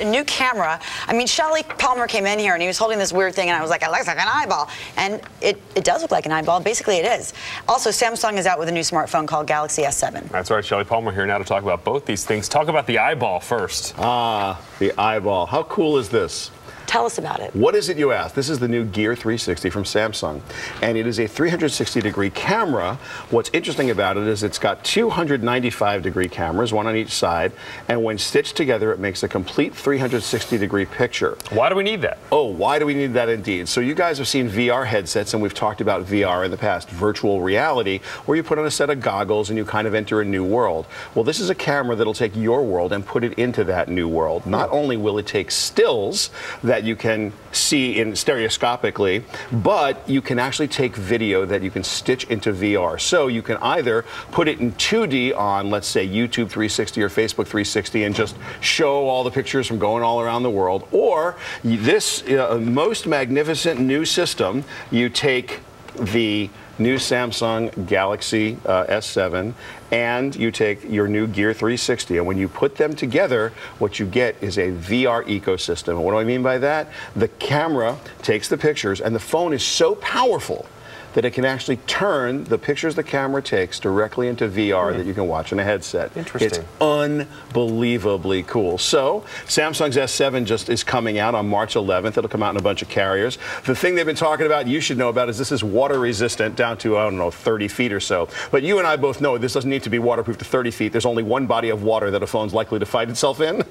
a new camera. I mean, Shelly Palmer came in here and he was holding this weird thing and I was like, it looks like an eyeball. And it does look like an eyeball. Basically, it is. Also, Samsung is out with a new smartphone called Galaxy S7. That's right. Shelly Palmer here now to talk about both these things. Talk about the eyeball first. Ah, the eyeball. How cool is this? Tell us about it. What is it, you ask? This is the new Gear 360 from Samsung, and it is a 360-degree camera. What's interesting about it is it's got 295-degree cameras, one on each side, and when stitched together, it makes a complete 360-degree picture. Why do we need that? Oh, why do we need that indeed? So you guys have seen VR headsets, and we've talked about VR in the past, virtual reality, where you put on a set of goggles and you kind of enter a new world. Well, this is a camera that'll take your world and put it into that new world. Not only will it take stills that you can see in stereoscopically, but you can actually take video that you can stitch into VR. So you can either put it in 2D on, let's say, YouTube 360 or Facebook 360 and just show all the pictures from going all around the world, or this most magnificent new system, you take the new Samsung Galaxy S7 and you take your new Gear 360, and when you put them together, what you get is a VR ecosystem. And what do I mean by that? The camera takes the pictures, and the phone is so powerful that it can actually turn the pictures the camera takes directly into VR that you can watch in a headset. Interesting. It's unbelievably cool. So Samsung's S7 just is coming out on March 11th. It'll come out in a bunch of carriers. The thing they've been talking about, you should know about, is this is water resistant down to, I don't know, 30 feet or so. But you and I both know this doesn't need to be waterproof to 30 feet. There's only one body of water that a phone's likely to find itself in.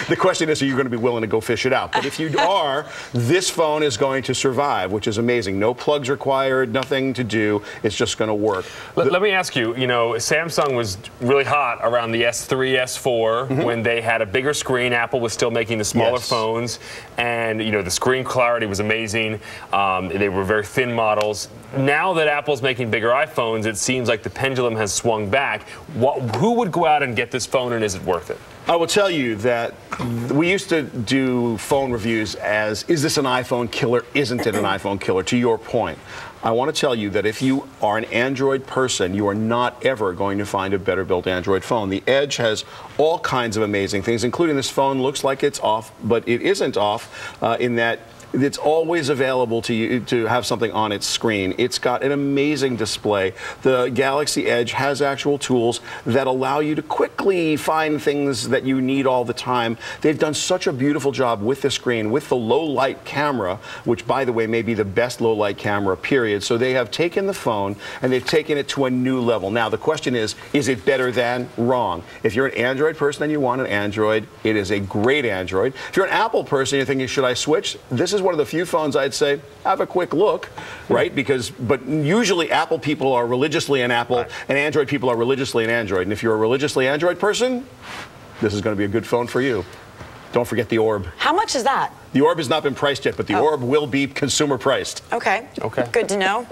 The question is, are you going to be willing to go fish it out? But if you are, this phone is going to survive, which is amazing. No plugs required. Nothing to do. It's just going to work. Let me ask you, Samsung was really hot around the S3, S4 when they had a bigger screen. Apple was still making the smaller phones, and the screen clarity was amazing. They were very thin models. Now that Apple's making bigger iPhones, it seems like the pendulum has swung back. Who would go out and get this phone, and is it worth it? I will tell you that we used to do phone reviews as, is this an iPhone killer? Isn't it an iPhone killer? To your point, I want to tell you that if you are an Android person, you are not ever going to find a better built Android phone. The Edge has all kinds of amazing things, including this phone looks like it's off, but it isn't off in that it's always available to you to have something on its screen. It's got an amazing display. The Galaxy Edge has actual tools that allow you to quickly find things that you need all the time. They've done such a beautiful job with the screen, with the low light camera, which, by the way, may be the best low light camera, period. So they have taken the phone and they've taken it to a new level. Now, the question is it better than? Wrong. If you're an Android person and you want an Android, it is a great Android. If you're an Apple person and you're thinking, should I switch? This is one of the few phones I'd say, have a quick look, right? But usually Apple people are religiously an Apple, and Android people are religiously an Android. And if you're a religiously Android person, this is going to be a good phone for you. Don't forget the Orb. How much is that? The Orb has not been priced yet, but the Orb will be consumer priced. Okay. Good to know.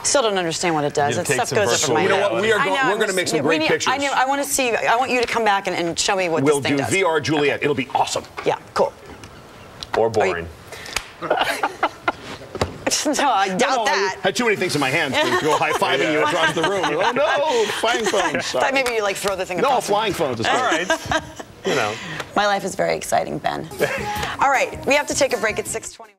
Still don't understand what it does. That stuff goes over my head. You know what? We're going to make some great pictures. I want to see. I want you to come back and show me what this thing does. We'll do VR Juliet. It'll be awesome. Yeah. Cool. Or boring. No, I doubt that. I had too many things in my hands to go high-fiving you across the room. Oh, no, flying phones. Thought maybe you throw the thing across. No, flying phones is all right. My life is very exciting, Ben. All right, we have to take a break at 6:20.